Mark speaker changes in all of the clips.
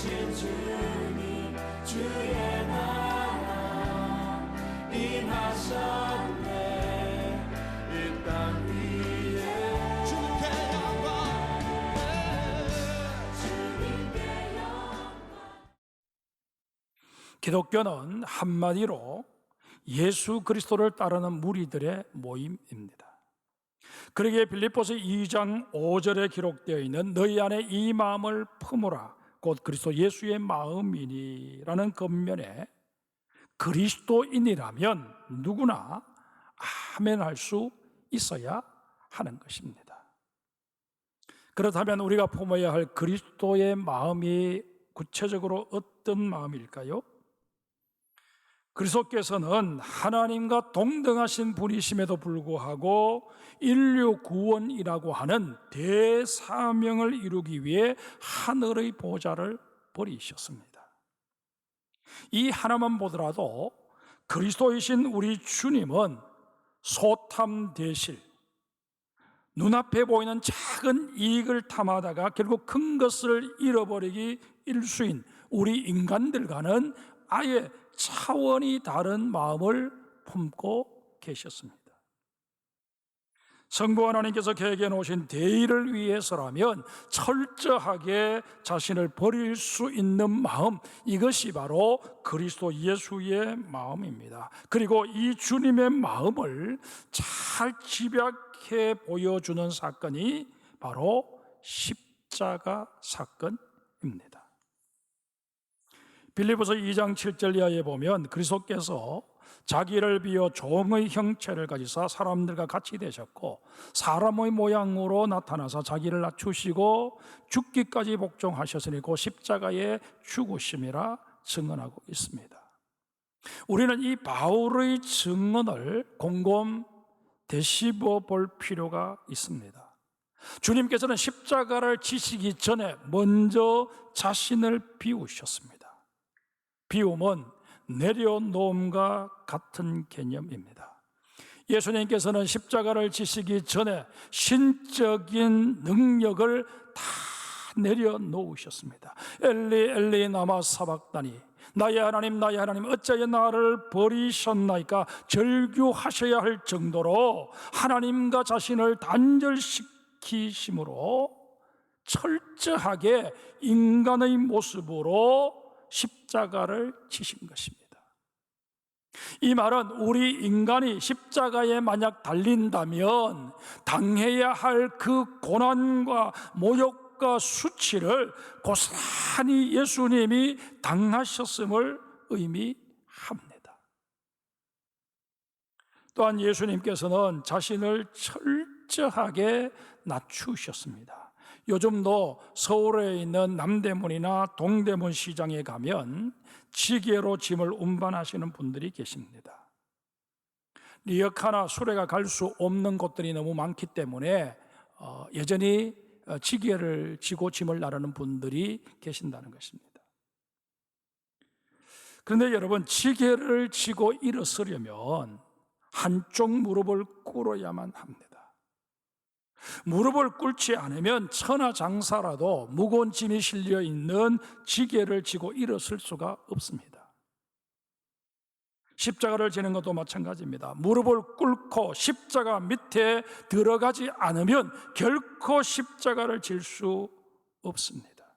Speaker 1: 오신 주님 주의 나라 임하셨네. 이 땅 위에 주님께 영광.
Speaker 2: 기독교는 한마디로 예수 그리스도를 따르는 무리들의 모임입니다. 그러기에 빌립보서 2장 5절에 기록되어 있는 너희 안에 이 마음을 품으라 곧 그리스도 예수의 마음이니라는 겉면에 그리스도인이라면 누구나 아멘할 수 있어야 하는 것입니다. 그렇다면 우리가 품어야 할 그리스도의 마음이 구체적으로 어떤 마음일까요? 그리스도께서는 하나님과 동등하신 분이심에도 불구하고 인류 구원이라고 하는 대사명을 이루기 위해 하늘의 보좌를 버리셨습니다. 이 하나만 보더라도 그리스도이신 우리 주님은 소탐대실, 눈앞에 보이는 작은 이익을 탐하다가 결국 큰 것을 잃어버리기 일수인 우리 인간들과는 아예 차원이 다른 마음을 품고 계셨습니다. 성부 하나님께서 계획해 놓으신 대의를 위해서라면 철저하게 자신을 버릴 수 있는 마음, 이것이 바로 그리스도 예수의 마음입니다. 그리고 이 주님의 마음을 잘 집약해 보여주는 사건이 바로 십자가 사건입니다. 빌립보서 2장 7절 이하에 보면 그리스도께서 자기를 비워 종의 형체를 가지사 사람들과 같이 되셨고 사람의 모양으로 나타나서 자기를 낮추시고 죽기까지 복종하셨으니 그 십자가의 죽으심이라 증언하고 있습니다. 우리는 이 바울의 증언을 곰곰 되씹어 볼 필요가 있습니다. 주님께서는 십자가를 지시기 전에 먼저 자신을 비우셨습니다. 비움은 내려놓음과 같은 개념입니다. 예수님께서는 십자가를 지시기 전에 신적인 능력을 다 내려놓으셨습니다. 엘리 엘리 라마 사박다니, 나의 하나님 나의 하나님 어찌하여 나를 버리셨나이까 절규하셔야 할 정도로 하나님과 자신을 단절시키심으로 철저하게 인간의 모습으로 십자가를 지신 것입니다. 이 말은 우리 인간이 십자가에 만약 달린다면 당해야 할 그 고난과 모욕과 수치를 고스란히 예수님이 당하셨음을 의미합니다. 또한 예수님께서는 자신을 철저하게 낮추셨습니다. 요즘도 서울에 있는 남대문이나 동대문 시장에 가면 지게로 짐을 운반하시는 분들이 계십니다. 리어카나 수레가 갈 수 없는 곳들이 너무 많기 때문에 여전히 지게를 지고 짐을 나르는 분들이 계신다는 것입니다. 그런데 여러분, 지게를 지고 일어서려면 한쪽 무릎을 꿇어야만 합니다. 무릎을 꿇지 않으면 천하장사라도 무거운 짐이 실려 있는 지게를 지고 일어설 수가 없습니다. 십자가를 지는 것도 마찬가지입니다. 무릎을 꿇고 십자가 밑에 들어가지 않으면 결코 십자가를 질 수 없습니다.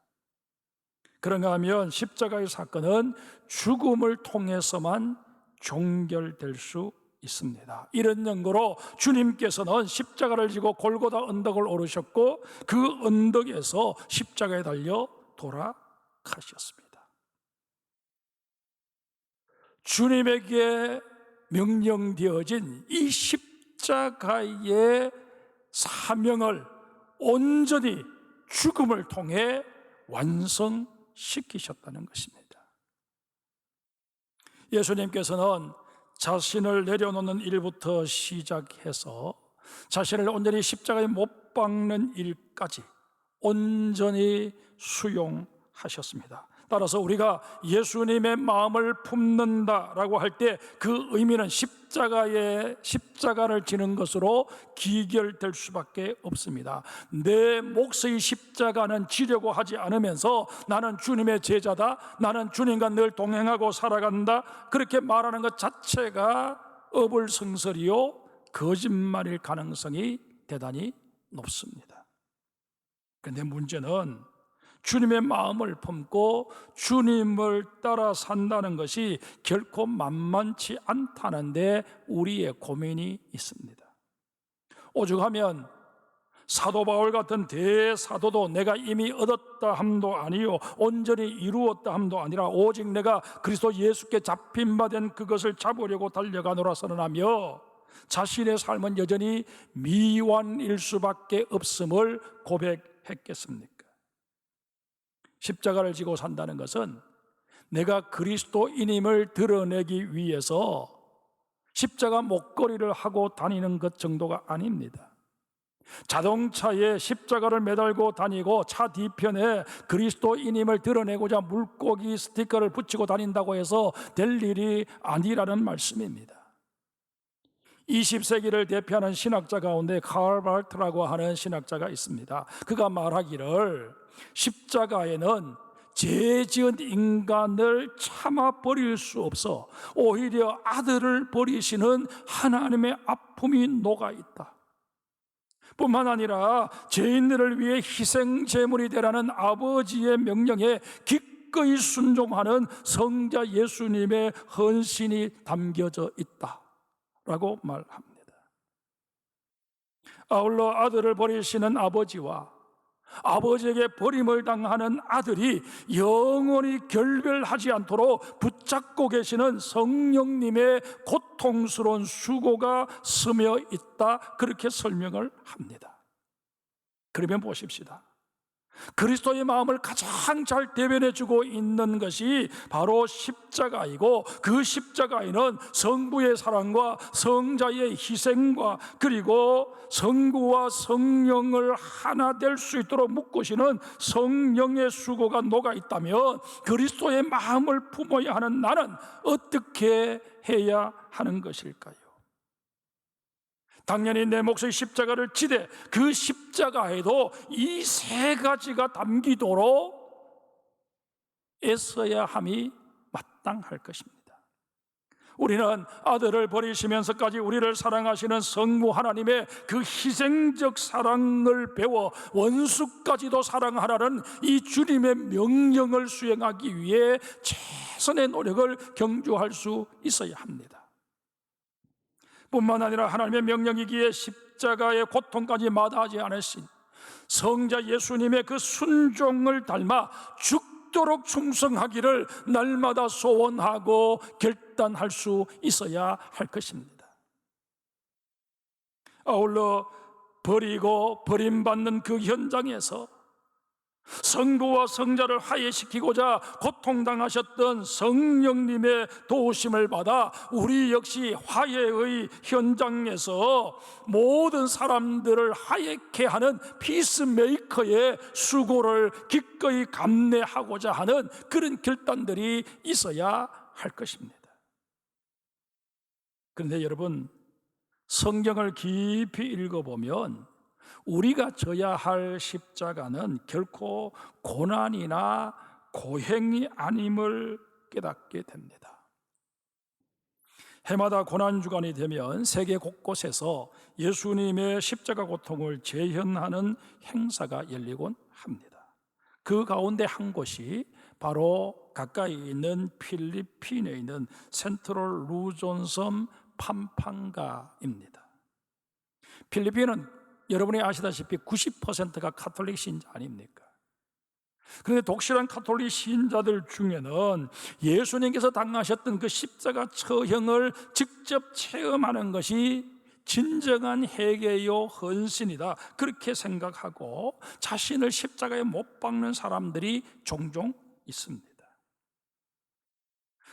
Speaker 2: 그런가 하면 십자가의 사건은 죽음을 통해서만 종결될 수 있습니다. 이런 연고로 주님께서는 십자가를 지고 골고다 언덕을 오르셨고 그 언덕에서 십자가에 달려 돌아가셨습니다. 주님에게 명령되어진 이 십자가의 사명을 온전히 죽음을 통해 완성시키셨다는 것입니다. 예수님께서는 자신을 내려놓는 일부터 시작해서 자신을 온전히 십자가에 못 박는 일까지 온전히 수용하셨습니다. 따라서 우리가 예수님의 마음을 품는다라고 할 때 그 의미는 십자가를 지는 것으로 기결될 수밖에 없습니다. 내 몫의 십자가는 지려고 하지 않으면서 나는 주님의 제자다, 나는 주님과 늘 동행하고 살아간다, 그렇게 말하는 것 자체가 어불성설이요 거짓말일 가능성이 대단히 높습니다. 그런데 문제는 주님의 마음을 품고 주님을 따라 산다는 것이 결코 만만치 않다는 데 우리의 고민이 있습니다. 오죽하면 사도 바울 같은 대사도도 내가 이미 얻었다 함도 아니요 온전히 이루었다 함도 아니라 오직 내가 그리스도 예수께 잡힌 바 된 그것을 잡으려고 달려가노라 선언하며 자신의 삶은 여전히 미완일 수밖에 없음을 고백했겠습니까? 십자가를 지고 산다는 것은 내가 그리스도인임을 드러내기 위해서 십자가 목걸이를 하고 다니는 것 정도가 아닙니다. 자동차에 십자가를 매달고 다니고 차 뒤편에 그리스도인임을 드러내고자 물고기 스티커를 붙이고 다닌다고 해서 될 일이 아니라는 말씀입니다. 20세기를 대표하는 신학자 가운데 칼 바르트라고 하는 신학자가 있습니다. 그가 말하기를 십자가에는 죄 지은 인간을 참아 버릴 수 없어 오히려 아들을 버리시는 하나님의 아픔이 녹아 있다. 뿐만 아니라 죄인들을 위해 희생 제물이 되라는 아버지의 명령에 기꺼이 순종하는 성자 예수님의 헌신이 담겨져 있다라고 말합니다. 아울러 아들을 버리시는 아버지와 아버지에게 버림을 당하는 아들이 영원히 결별하지 않도록 붙잡고 계시는 성령님의 고통스러운 수고가 스며 있다, 그렇게 설명을 합니다. 그러면 보십시다. 그리스도의 마음을 가장 잘 대변해주고 있는 것이 바로 십자가이고, 그 십자가에는 성부의 사랑과 성자의 희생과 그리고 성부와 성령을 하나 될 수 있도록 묶으시는 성령의 수고가 녹아 있다면 그리스도의 마음을 품어야 하는 나는 어떻게 해야 하는 것일까요? 당연히 내 몫의 십자가를 지되 그 십자가에도 이 세 가지가 담기도록 애써야 함이 마땅할 것입니다. 우리는 아들을 버리시면서까지 우리를 사랑하시는 성부 하나님의 그 희생적 사랑을 배워 원수까지도 사랑하라는 이 주님의 명령을 수행하기 위해 최선의 노력을 경주할 수 있어야 합니다. 뿐만 아니라 하나님의 명령이기에 십자가의 고통까지 마다하지 않으신 성자 예수님의 그 순종을 닮아 죽도록 충성하기를 날마다 소원하고 결단할 수 있어야 할 것입니다. 아울러 버리고 버림받는 그 현장에서 성부와 성자를 화해시키고자 고통당하셨던 성령님의 도우심을 받아 우리 역시 화해의 현장에서 모든 사람들을 화해케 하는 피스메이커의 수고를 기꺼이 감내하고자 하는 그런 결단들이 있어야 할 것입니다. 그런데 여러분, 성경을 깊이 읽어보면 우리가 져야 할 십자가는 결코 고난이나 고행이 아님을 깨닫게 됩니다. 해마다 고난주간이 되면 세계 곳곳에서 예수님의 십자가 고통을 재현하는 행사가 열리곤 합니다. 그 가운데 한 곳이 바로 가까이 있는 필리핀에 있는 센트럴 루존 섬 팜팡가입니다. 필리핀은 여러분이 아시다시피 90%가 카톨릭 신자 아닙니까? 그런데 독실한 카톨릭 신자들 중에는 예수님께서 당하셨던 그 십자가 처형을 직접 체험하는 것이 진정한 회개요 헌신이다, 그렇게 생각하고 자신을 십자가에 못 박는 사람들이 종종 있습니다.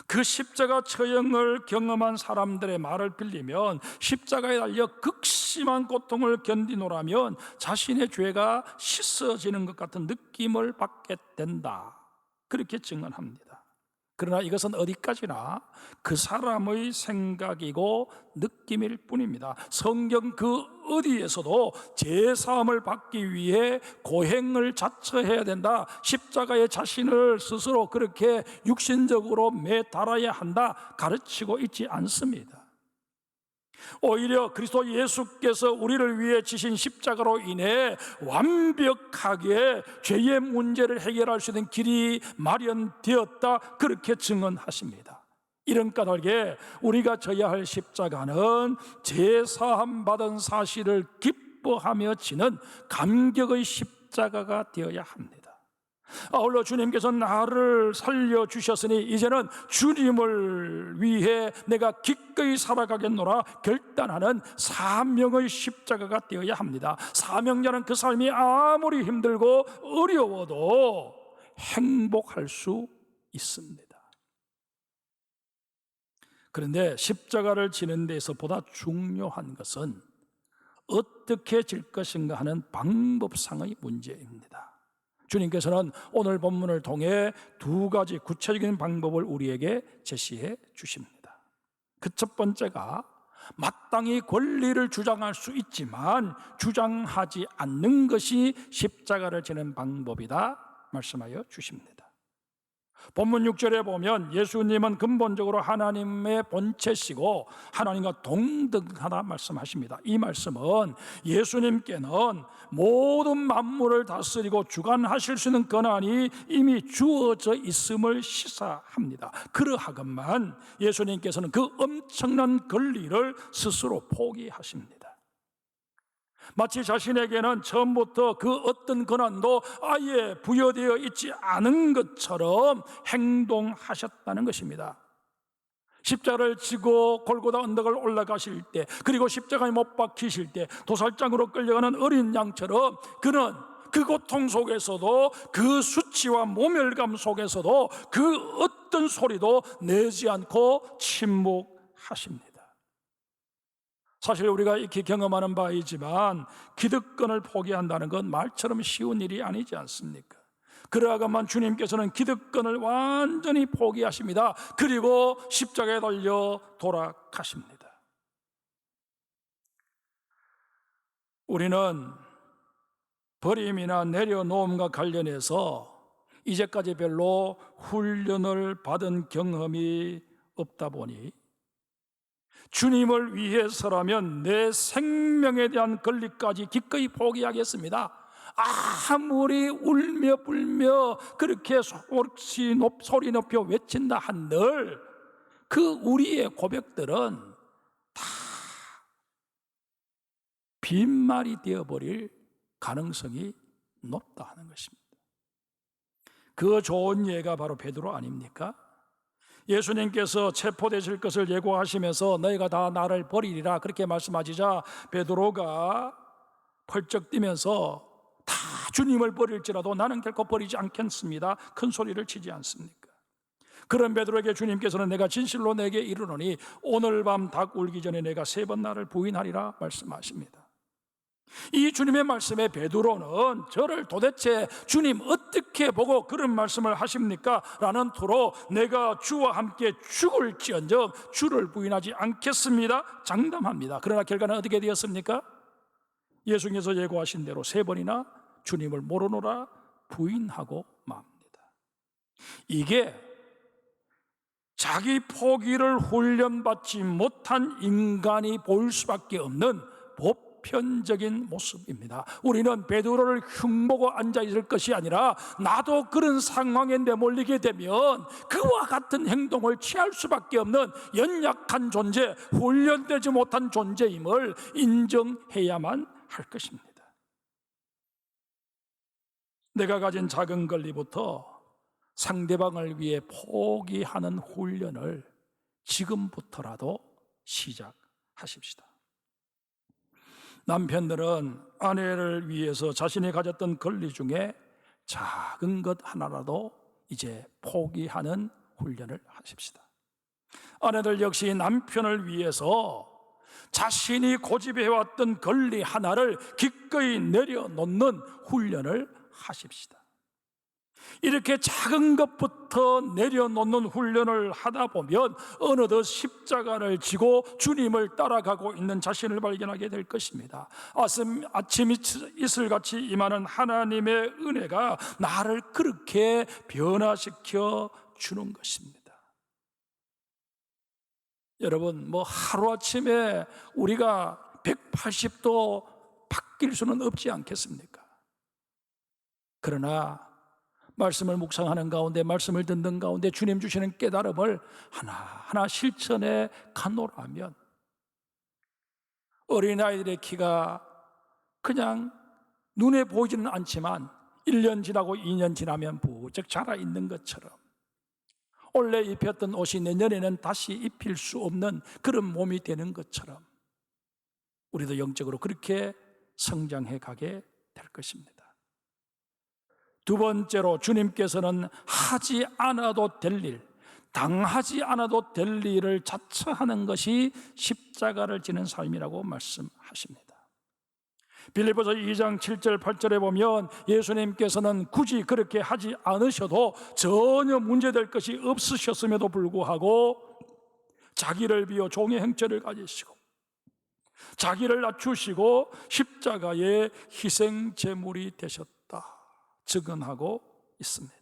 Speaker 2: 그 십자가 처형을 경험한 사람들의 말을 빌리면 십자가에 달려 극심한 고통을 견디노라면 자신의 죄가 씻어지는 것 같은 느낌을 받게 된다, 그렇게 증언합니다. 그러나 이것은 어디까지나 그 사람의 생각이고 느낌일 뿐입니다. 성경 그 어디에서도 제사함을 받기 위해 고행을 자처해야 된다, 십자가에 자신을 스스로 그렇게 육신적으로 매달아야 한다 가르치고 있지 않습니다. 오히려 그리스도 예수께서 우리를 위해 지신 십자가로 인해 완벽하게 죄의 문제를 해결할 수 있는 길이 마련되었다, 그렇게 증언하십니다. 이런 까닭에 우리가 져야 할 십자가는 제사함 받은 사실을 기뻐하며 지는 감격의 십자가가 되어야 합니다. 아울러 주님께서 나를 살려주셨으니 이제는 주님을 위해 내가 기꺼이 살아가겠노라 결단하는 사명의 십자가가 되어야 합니다. 사명자는 그 삶이 아무리 힘들고 어려워도 행복할 수 있습니다. 그런데 십자가를 지는 데서 보다 중요한 것은 어떻게 질 것인가 하는 방법상의 문제입니다. 주님께서는 오늘 본문을 통해 두 가지 구체적인 방법을 우리에게 제시해 주십니다. 그 첫 번째가 마땅히 권리를 주장할 수 있지만 주장하지 않는 것이 십자가를 지는 방법이다 말씀하여 주십니다. 본문 6절에 보면 예수님은 근본적으로 하나님의 본체시고 하나님과 동등하다 말씀하십니다. 이 말씀은 예수님께는 모든 만물을 다스리고 주관하실 수 있는 권한이 이미 주어져 있음을 시사합니다. 그러하건만 예수님께서는 그 엄청난 권리를 스스로 포기하십니다. 마치 자신에게는 처음부터 그 어떤 권한도 아예 부여되어 있지 않은 것처럼 행동하셨다는 것입니다. 십자가를 지고 골고다 언덕을 올라가실 때, 그리고 십자가에 못 박히실 때 도살장으로 끌려가는 어린 양처럼 그는 그 고통 속에서도, 그 수치와 모멸감 속에서도 그 어떤 소리도 내지 않고 침묵하십니다. 사실 우리가 익히 경험하는 바이지만 기득권을 포기한다는 건 말처럼 쉬운 일이 아니지 않습니까? 그러하건만 주님께서는 기득권을 완전히 포기하십니다. 그리고 십자가에 달려 돌아가십니다. 우리는 버림이나 내려놓음과 관련해서 이제까지 별로 훈련을 받은 경험이 없다 보니 주님을 위해서라면 내 생명에 대한 권리까지 기꺼이 포기하겠습니다. 아무리 울며 불며 그렇게 소리 높여 외친다 한들 그 우리의 고백들은 다 빈말이 되어버릴 가능성이 높다 하는 것입니다. 그 좋은 예가 바로 베드로 아닙니까? 예수님께서 체포되실 것을 예고하시면서 너희가 다 나를 버리리라 그렇게 말씀하시자 베드로가 펄쩍 뛰면서 다 주님을 버릴지라도 나는 결코 버리지 않겠습니다, 큰 소리를 치지 않습니까? 그런 베드로에게 주님께서는 내가 진실로 내게 이르노니 오늘 밤 닭 울기 전에 내가 3번 나를 부인하리라 말씀하십니다. 이 주님의 말씀에 베드로는 저를 도대체 주님 어떻게 보고 그런 말씀을 하십니까? 라는 토로 내가 주와 함께 죽을지언정 주를 부인하지 않겠습니다 장담합니다. 그러나 결과는 어떻게 되었습니까? 예수님께서 예고하신 대로 3번이나 주님을 모르노라 부인하고 맙니다. 이게 자기 포기를 훈련받지 못한 인간이 보일 수밖에 없는 보편적인 모습입니다. 우리는 베드로를 흉보고 앉아있을 것이 아니라 나도 그런 상황에 내몰리게 되면 그와 같은 행동을 취할 수밖에 없는 연약한 존재, 훈련되지 못한 존재임을 인정해야만 할 것입니다. 내가 가진 작은 권리부터 상대방을 위해 포기하는 훈련을 지금부터라도 시작하십시다. 남편들은 아내를 위해서 자신이 가졌던 권리 중에 작은 것 하나라도 이제 포기하는 훈련을 하십시다. 아내들 역시 남편을 위해서 자신이 고집해왔던 권리 하나를 기꺼이 내려놓는 훈련을 하십시다. 이렇게 작은 것부터 내려놓는 훈련을 하다 보면 어느덧 십자가를 지고 주님을 따라가고 있는 자신을 발견하게 될 것입니다. 아침 이슬같이 임하는 하나님의 은혜가 나를 그렇게 변화시켜 주는 것입니다. 여러분, 하루아침에 우리가 180도 바뀔 수는 없지 않겠습니까? 그러나 말씀을 묵상하는 가운데, 말씀을 듣는 가운데 주님 주시는 깨달음을 하나하나 실천해 가노라면 어린아이들의 키가 그냥 눈에 보이지는 않지만 1년 지나고 2년 지나면 부쩍 자라 있는 것처럼, 원래 입혔던 옷이 내년에는 다시 입힐 수 없는 그런 몸이 되는 것처럼 우리도 영적으로 그렇게 성장해 가게 될 것입니다. 두 번째로, 주님께서는 하지 않아도 될 일, 당하지 않아도 될 일을 자처하는 것이 십자가를 지는 삶이라고 말씀하십니다. 빌립보서 2장 7절 8절에 보면 예수님께서는 굳이 그렇게 하지 않으셔도 전혀 문제될 것이 없으셨음에도 불구하고 자기를 비워 종의 형체를 가지시고 자기를 낮추시고 십자가의 희생 제물이 되셨다 증언하고 있습니다.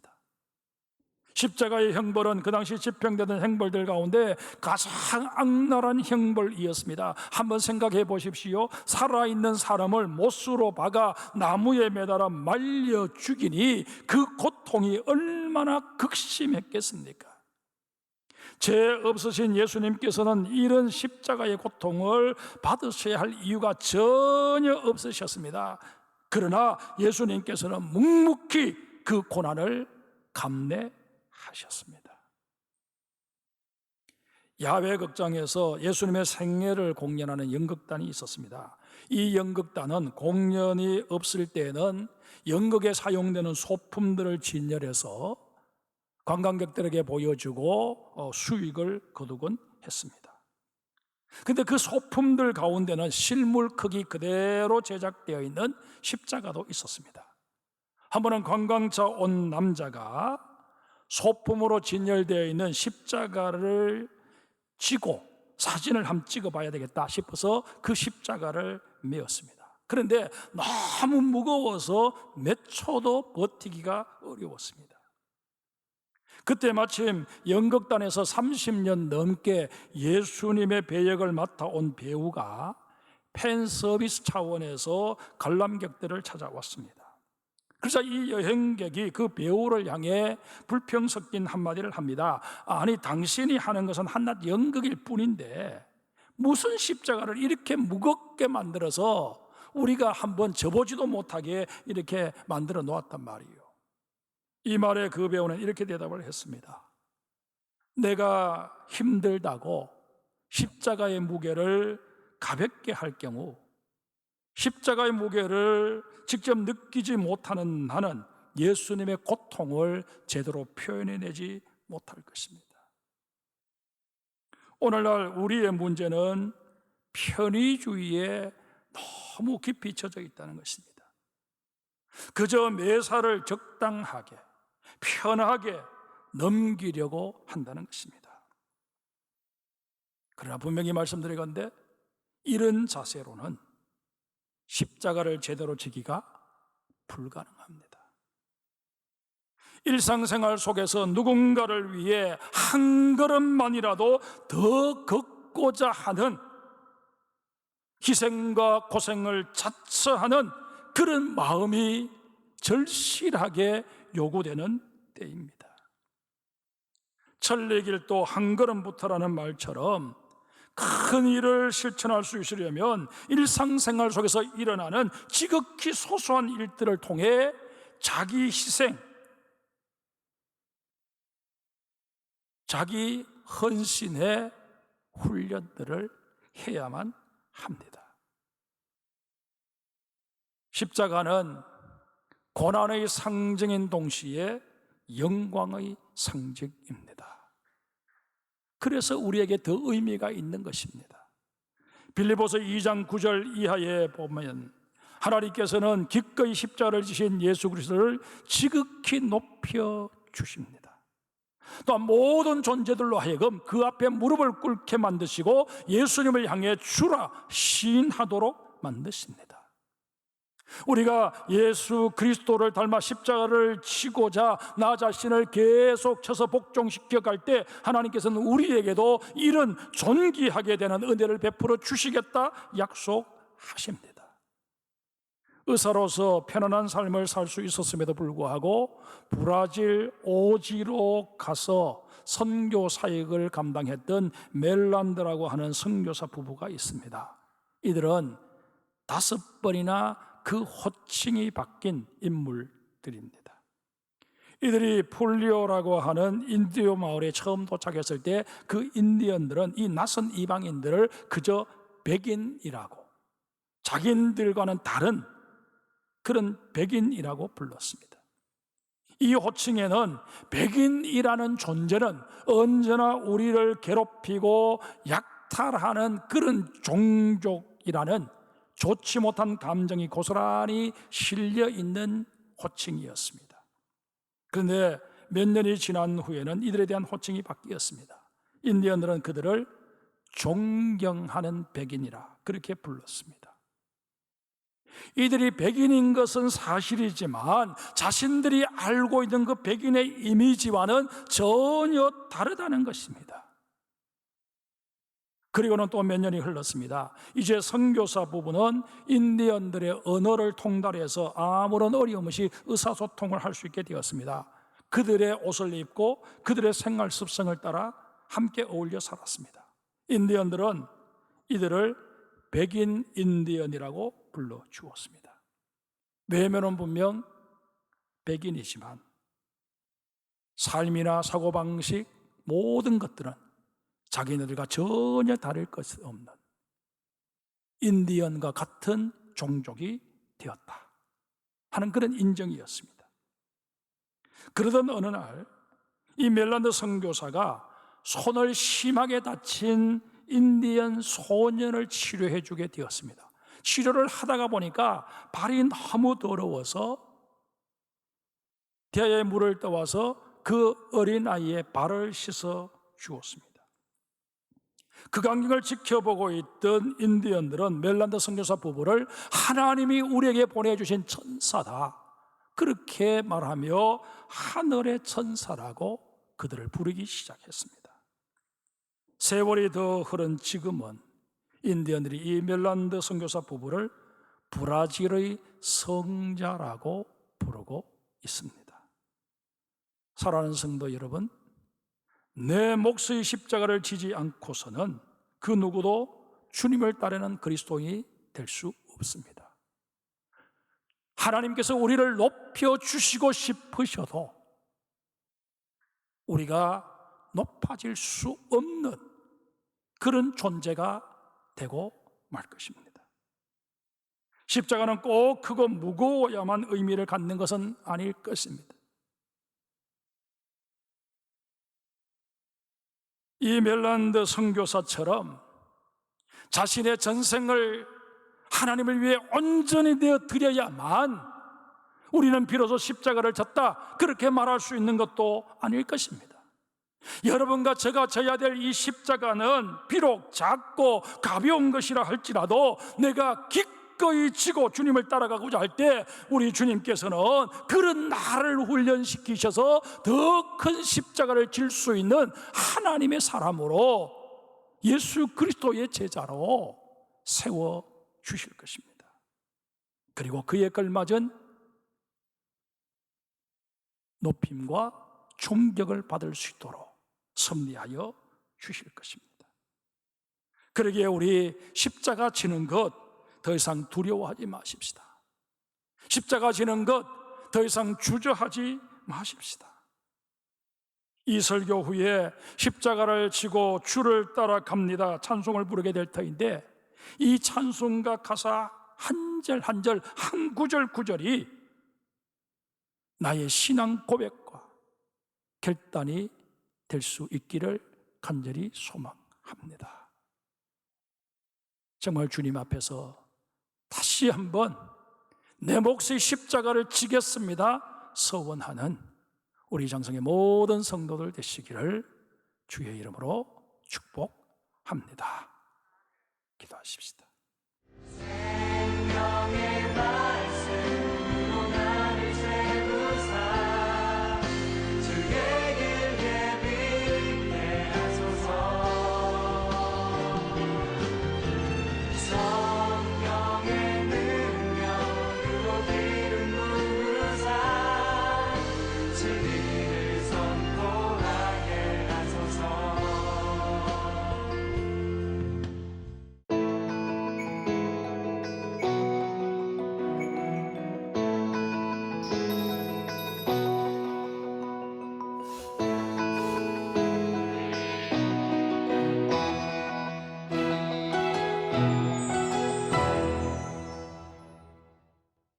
Speaker 2: 십자가의 형벌은 그 당시 집행되던 형벌들 가운데 가장 악랄한 형벌이었습니다. 한번 생각해 보십시오. 살아있는 사람을 못으로 박아 나무에 매달아 말려 죽이니 그 고통이 얼마나 극심했겠습니까? 죄 없으신 예수님께서는 이런 십자가의 고통을 받으셔야 할 이유가 전혀 없으셨습니다. 그러나 예수님께서는 묵묵히 그 고난을 감내하셨습니다. 야외 극장에서 예수님의 생애를 공연하는 연극단이 있었습니다. 이 연극단은 공연이 없을 때는 연극에 사용되는 소품들을 진열해서 관광객들에게 보여주고 수익을 거두곤 했습니다. 근데 그 소품들 가운데는 실물 크기 그대로 제작되어 있는 십자가도 있었습니다. 한 번은 관광차 온 남자가 소품으로 진열되어 있는 십자가를 지고 사진을 한번 찍어봐야 되겠다 싶어서 그 십자가를 메었습니다. 그런데 너무 무거워서 몇 초도 버티기가 어려웠습니다. 그때 마침 연극단에서 30년 넘게 예수님의 배역을 맡아온 배우가 팬 서비스 차원에서 관람객들을 찾아왔습니다. 그래서 이 여행객이 그 배우를 향해 불평 섞인 한마디를 합니다. 아니, 당신이 하는 것은 한낱 연극일 뿐인데 무슨 십자가를 이렇게 무겁게 만들어서 우리가 한번 접보지도 못하게 이렇게 만들어 놓았단 말이에요. 이 말에 그 배우는 이렇게 대답을 했습니다. 내가 힘들다고 십자가의 무게를 가볍게 할 경우, 십자가의 무게를 직접 느끼지 못하는 나는 예수님의 고통을 제대로 표현해내지 못할 것입니다. 오늘날 우리의 문제는 편의주의에 너무 깊이 젖어 있다는 것입니다. 그저 매사를 적당하게 편하게 넘기려고 한다는 것입니다. 그러나 분명히 말씀드리건대 이런 자세로는 십자가를 제대로 지기가 불가능합니다. 일상생활 속에서 누군가를 위해 한 걸음만이라도 더 걷고자 하는, 희생과 고생을 자처하는 그런 마음이 절실하게 요구되는 때입니다. 천리길도 한 걸음부터라는 말처럼 큰 일을 실천할 수 있으려면 일상생활 속에서 일어나는 지극히 소소한 일들을 통해 자기 희생, 자기 헌신의 훈련들을 해야만 합니다. 십자가는 고난의 상징인 동시에 영광의 상징입니다. 그래서 우리에게 더 의미가 있는 것입니다. 빌립보서 2장 9절 이하에 보면 하나님께서는 기꺼이 십자가를 지신 예수 그리스도를 지극히 높여 주십니다. 또한 모든 존재들로 하여금 그 앞에 무릎을 꿇게 만드시고 예수님을 향해 주라 시인하도록 만드십니다. 우리가 예수 그리스도를 닮아 십자가를 지고자 나 자신을 계속 쳐서 복종시켜 갈 때 하나님께서는 우리에게도 이런 존귀하게 되는 은혜를 베풀어 주시겠다 약속하십니다. 의사로서 편안한 삶을 살 수 있었음에도 불구하고 브라질 오지로 가서 선교 사역을 감당했던 멜란드라고 하는 선교사 부부가 있습니다. 이들은 5번이나 그 호칭이 바뀐 인물들입니다. 이들이 폴리오라고 하는 인디오 마을에 처음 도착했을 때 그 인디언들은 이 낯선 이방인들을 그저 백인이라고, 자기들과는 다른 그런 백인이라고 불렀습니다. 이 호칭에는 백인이라는 존재는 언제나 우리를 괴롭히고 약탈하는 그런 종족이라는 좋지 못한 감정이 고스란히 실려 있는 호칭이었습니다. 그런데 몇 년이 지난 후에는 이들에 대한 호칭이 바뀌었습니다. 인디언들은 그들을 존경하는 백인이라 그렇게 불렀습니다. 이들이 백인인 것은 사실이지만 자신들이 알고 있는 그 백인의 이미지와는 전혀 다르다는 것입니다. 그리고는 또 몇 년이 흘렀습니다. 이제 선교사 부부는 인디언들의 언어를 통달해서 아무런 어려움 없이 의사소통을 할 수 있게 되었습니다. 그들의 옷을 입고 그들의 생활 습성을 따라 함께 어울려 살았습니다. 인디언들은 이들을 백인 인디언이라고 불러주었습니다. 외면은 분명 백인이지만 삶이나 사고방식 모든 것들은 자기네들과 전혀 다를 것 없는 인디언과 같은 종족이 되었다 하는 그런 인정이었습니다. 그러던 어느 날 이 멜란드 선교사가 손을 심하게 다친 인디언 소년을 치료해 주게 되었습니다. 치료를 하다가 보니까 발이 너무 더러워서 대야에 물을 떠와서 그 어린아이의 발을 씻어 주었습니다. 그 광경을 지켜보고 있던 인디언들은 멜란드 선교사 부부를 하나님이 우리에게 보내주신 천사다 그렇게 말하며 하늘의 천사라고 그들을 부르기 시작했습니다. 세월이 더 흐른 지금은 인디언들이 이 멜란드 선교사 부부를 브라질의 성자라고 부르고 있습니다. 사랑하는 성도 여러분, 내 몫의 십자가를 지지 않고서는 그 누구도 주님을 따르는 그리스도인이 될 수 없습니다. 하나님께서 우리를 높여주시고 싶으셔도 우리가 높아질 수 없는 그런 존재가 되고 말 것입니다. 십자가는 꼭 크고 무거워야만 의미를 갖는 것은 아닐 것입니다. 이 멜란드 선교사처럼 자신의 전생을 하나님을 위해 온전히 내어 드려야만 우리는 비로소 십자가를 졌다 그렇게 말할 수 있는 것도 아닐 것입니다. 여러분과 제가 져야 될 이 십자가는 비록 작고 가벼운 것이라 할지라도 내가 기꺼이 지고 주님을 따라가고자 할 때 우리 주님께서는 그런 나를 훈련시키셔서 더 큰 십자가를 질 수 있는 하나님의 사람으로 예수 그리스도의 제자로 세워주실 것입니다. 그리고 그에 걸맞은 높임과 존경을 받을 수 있도록 섭리하여 주실 것입니다. 그러기에 우리 십자가 지는 것 더 이상 두려워하지 마십시다. 십자가 지는 것 더 이상 주저하지 마십시다. 이 설교 후에 십자가를 지고 주를 따라갑니다 찬송을 부르게 될 터인데 이 찬송가 가사 한 절 한 절 한 구절 구절이 나의 신앙 고백과 결단이 될 수 있기를 간절히 소망합니다. 정말 주님 앞에서 다시 한번 내 몫의 십자가를 지겠습니다 서원하는 우리 장성의 모든 성도들 되시기를 주의 이름으로 축복합니다. 기도하십시다.